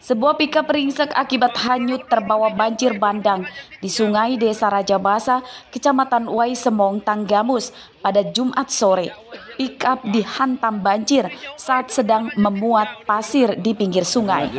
Sebuah pickup ringsek akibat hanyut terbawa banjir bandang di Sungai Desa Raja Basa, Kecamatan Waisemong, Tanggamus pada Jumat sore. Pickup dihantam banjir saat sedang memuat pasir di pinggir sungai.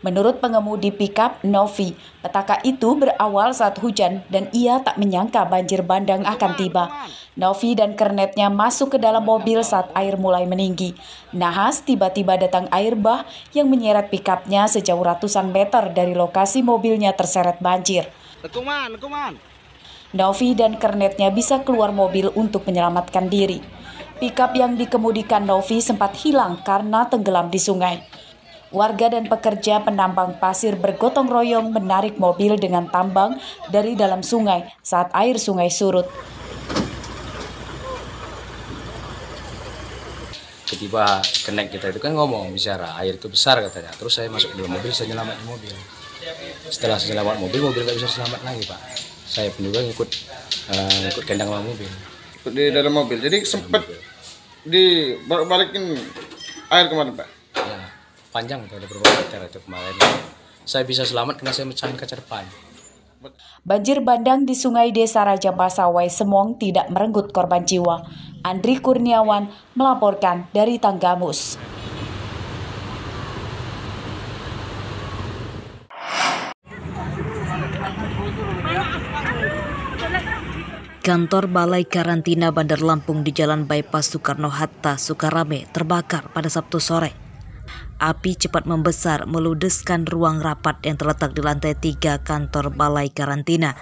Menurut pengemudi pickup, Novi, petaka itu berawal saat hujan dan ia tak menyangka banjir bandang akan tiba. Novi dan kernetnya masuk ke dalam mobil saat air mulai meninggi. Nahas tiba-tiba datang air bah yang menyeret pickupnya sejauh ratusan meter dari lokasi mobilnya terseret banjir. Novi dan kernetnya bisa keluar mobil untuk menyelamatkan diri. Pickup yang dikemudikan Novi sempat hilang karena tenggelam di sungai. Warga dan pekerja penambang pasir bergotong royong menarik mobil dengan tambang dari dalam sungai saat air sungai surut. Tiba-tiba connect kita itu kan ngomong bicara air itu besar katanya. Terus saya masuk ke dalam mobil, saya nyelamat di mobil. Setelah saya selamat mobil nggak bisa selamat lagi Pak. Saya pun juga ngikut kendang sama mobil. Di dalam mobil, jadi sempat dibalikin air kemana Pak? Ya, panjang itu ada beberapa meter itu kemarin. Saya bisa selamat karena saya mecahin kaca depan. Banjir bandang di Sungai Desa Raja Basa Waisemong tidak merenggut korban jiwa. Andri Kurniawan melaporkan dari Tanggamus. Kantor Balai Karantina Bandar Lampung di Jalan Bypass Soekarno-Hatta, Sukarame terbakar pada Sabtu sore. Api cepat membesar meludeskan ruang rapat yang terletak di lantai 3 kantor Balai Karantina.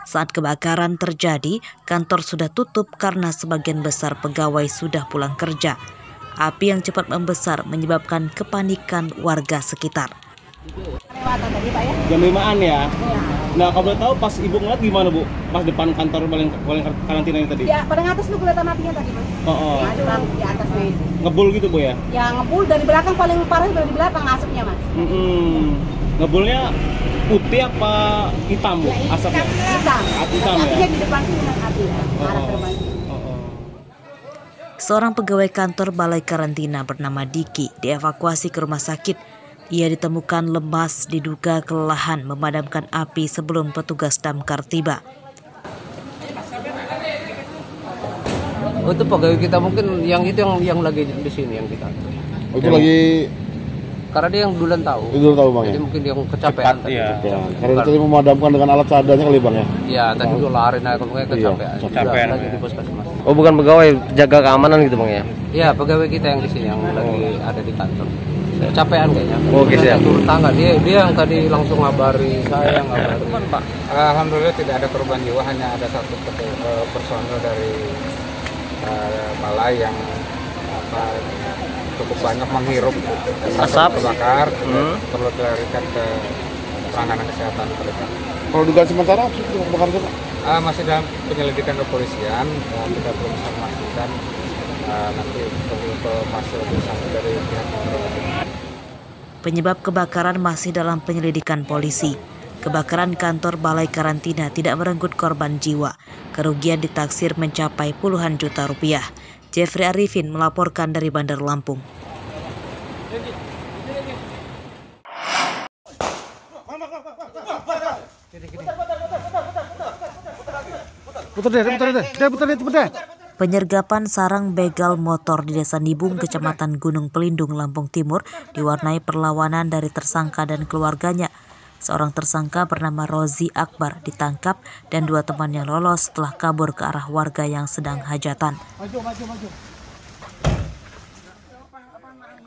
Saat kebakaran terjadi, kantor sudah tutup karena sebagian besar pegawai sudah pulang kerja. Api yang cepat membesar menyebabkan kepanikan warga sekitar. Jam 5-an ya? Nah, kalau boleh tahu pas ibu ngeliat gimana Bu? Pas depan kantor balai karantina yang tadi? Ya, pada atas tuh kelihatan apinya tadi Mas. Di atasnya itu. Ngebul gitu Bu ya? Ya ngebul dari belakang, paling parah dari belakang asapnya Mas. Ngebulnya putih apa hitam Bu? Ya, asapnya? Hitam Hitam ya? Apinya di depan sini Mas, api arah terbalik. Seorang pegawai kantor Balai Karantina bernama Diki dievakuasi ke rumah sakit. Ia ditemukan lemas diduga kelelahan memadamkan api sebelum petugas damkar tiba. Oh, itu pegawai kita mungkin yang lagi di sini yang kita. Oh, itu lagi karena dia yang duluan tahu. Itu tahu Bang. Jadi mungkin yang kecapean tadi. Ya. Karena tadi memadamkan dengan alat seadanya kali Bang ya. Iya, tadi itu lari naik mungkin kecapean. Kecapean. Lagi di puskesmas. Oh, bukan pegawai jaga keamanan gitu Bang ya? Iya, pegawai kita yang di sini yang lagi ada di kantor. Kecapean kayaknya. Oke, siap. Turun tangga dia yang tadi langsung ngabari saya yang ngabari. Pak, alhamdulillah tidak ada korban jiwa, hanya ada satu personel dari balai yang cukup banyak menghirup asap terbakar, perlu dilarikan ke penanganan kesehatan terdekat. Kalau dugaan sementara kebakaran itu masih dalam penyelidikan kepolisian, kita belum bisa memastikan nanti masih lebih sampai dari pihak Penyebab kebakaran masih dalam penyelidikan polisi. Kebakaran kantor Balai Karantina tidak merenggut korban jiwa. Kerugian ditaksir mencapai puluhan juta rupiah. Jeffrey Arifin melaporkan dari Bandar Lampung. Penyergapan sarang begal motor di Desa Nibung, Kecamatan Gunung Pelindung, Lampung Timur diwarnai perlawanan dari tersangka dan keluarganya. Seorang tersangka bernama Rozi Akbar ditangkap dan 2 temannya lolos setelah kabur ke arah warga yang sedang hajatan.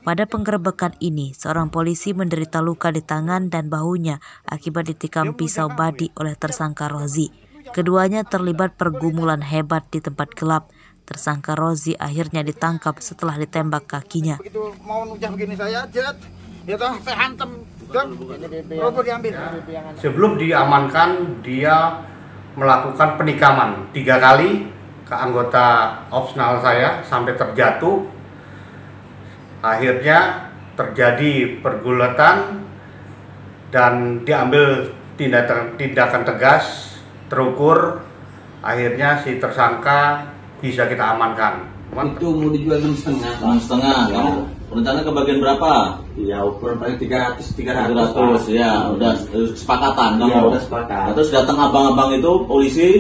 Pada penggerebekan ini, seorang polisi menderita luka di tangan dan bahunya akibat ditikam pisau badi oleh tersangka Rozi. Keduanya terlibat pergumulan hebat di tempat gelap. Tersangka Rozi akhirnya ditangkap setelah ditembak kakinya. Begitu mau nucah begini saya hantam dan robot diambil. Sebelum diamankan, dia melakukan penikaman 3 kali ke anggota opsional saya sampai terjatuh. Akhirnya terjadi pergulatan dan diambil tindakan tegas, terukur Akhirnya si tersangka bisa kita amankan. Itu mau dijual 6,5. 6,5. Ya. Rencana ke bagian berapa? Ya ukuran paling 300 ya, udah kesepakatan kamu. Ya, udah sepakat. Terus datang abang-abang itu polisi.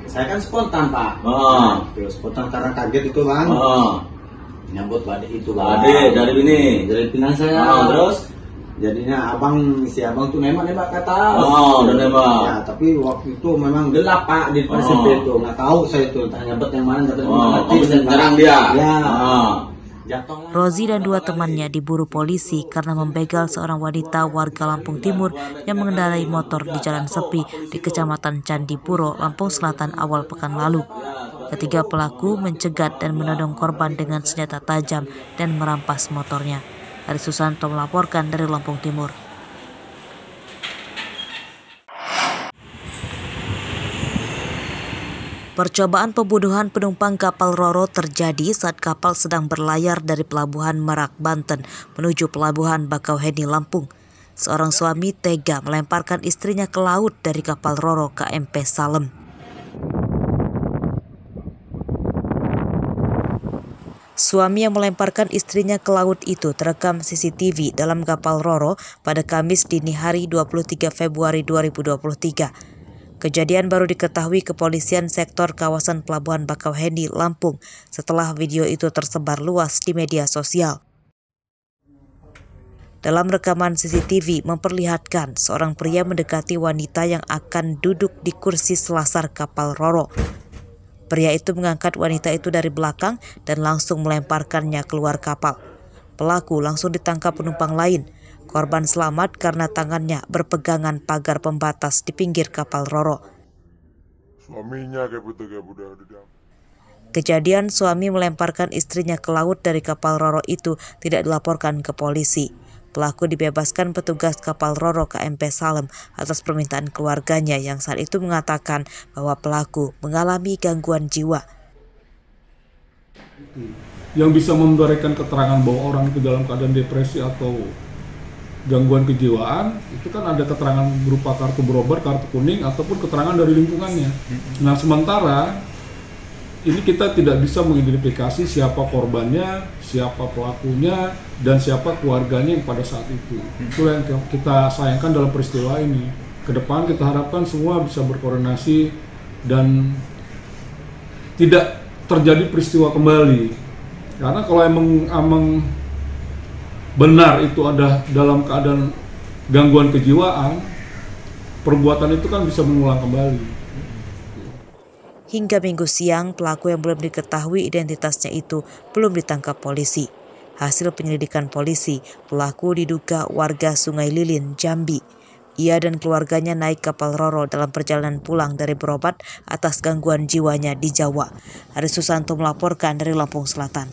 Saya kan spontan, Pak. Spontan karena kaget itu kan. Nyambut badai itu, Pak. Badai dari ini, dari Pinang saya. Terus jadinya si abang tuh nembak kata. Udah nembak. Ya, tapi waktu itu memang gelap, Pak, di depan itu. Nggak tahu saya itu tanya bet yang mana, nyerang dia. Ya. Rozi dan dua temannya diburu polisi karena membegal seorang wanita warga Lampung Timur yang mengendarai motor di jalan sepi di Kecamatan Candipuro, Lampung Selatan awal pekan lalu. Ketiga pelaku mencegat dan menodong korban dengan senjata tajam dan merampas motornya. Aris Susanto melaporkan dari Lampung Timur. Percobaan pembunuhan penumpang kapal Roro terjadi saat kapal sedang berlayar dari Pelabuhan Merak, Banten menuju Pelabuhan Bakauheni, Lampung. Seorang suami tega melemparkan istrinya ke laut dari kapal Roro KMP Salem. Suami yang melemparkan istrinya ke laut itu terekam CCTV dalam kapal Roro pada Kamis dini hari 23 Februari 2023. Kejadian baru diketahui kepolisian sektor kawasan Pelabuhan Bakauheni, Lampung setelah video itu tersebar luas di media sosial. Dalam rekaman CCTV memperlihatkan seorang pria mendekati wanita yang akan duduk di kursi selasar kapal Roro. Pria itu mengangkat wanita itu dari belakang dan langsung melemparkannya keluar kapal. Pelaku langsung ditangkap penumpang lain. Korban selamat karena tangannya berpegangan pagar pembatas di pinggir kapal Roro. Kejadian suami melemparkan istrinya ke laut dari kapal Roro itu tidak dilaporkan ke polisi. Pelaku dibebaskan petugas kapal Roro KMP Salem atas permintaan keluarganya yang saat itu mengatakan bahwa pelaku mengalami gangguan jiwa. Yang bisa memberikan keterangan bahwa orang itu dalam keadaan depresi atau gangguan kejiwaan, itu kan ada keterangan berupa kartu berobat, kartu kuning, ataupun keterangan dari lingkungannya. Nah, sementara ini kita tidak bisa mengidentifikasi siapa korbannya, siapa pelakunya, dan siapa keluarganya yang pada saat itu. Itu yang kita sayangkan dalam peristiwa ini. Kedepan kita harapkan semua bisa berkoordinasi dan tidak terjadi peristiwa kembali. Karena kalau emang benar itu ada dalam keadaan gangguan kejiwaan, perbuatan itu kan bisa mengulang kembali. Hingga Minggu siang, pelaku yang belum diketahui identitasnya itu belum ditangkap polisi. Hasil penyelidikan polisi, pelaku diduga warga Sungai Lilin, Jambi. Ia dan keluarganya naik kapal Roro dalam perjalanan pulang dari berobat atas gangguan jiwanya di Jawa. Aris Susanto melaporkan dari Lampung Selatan.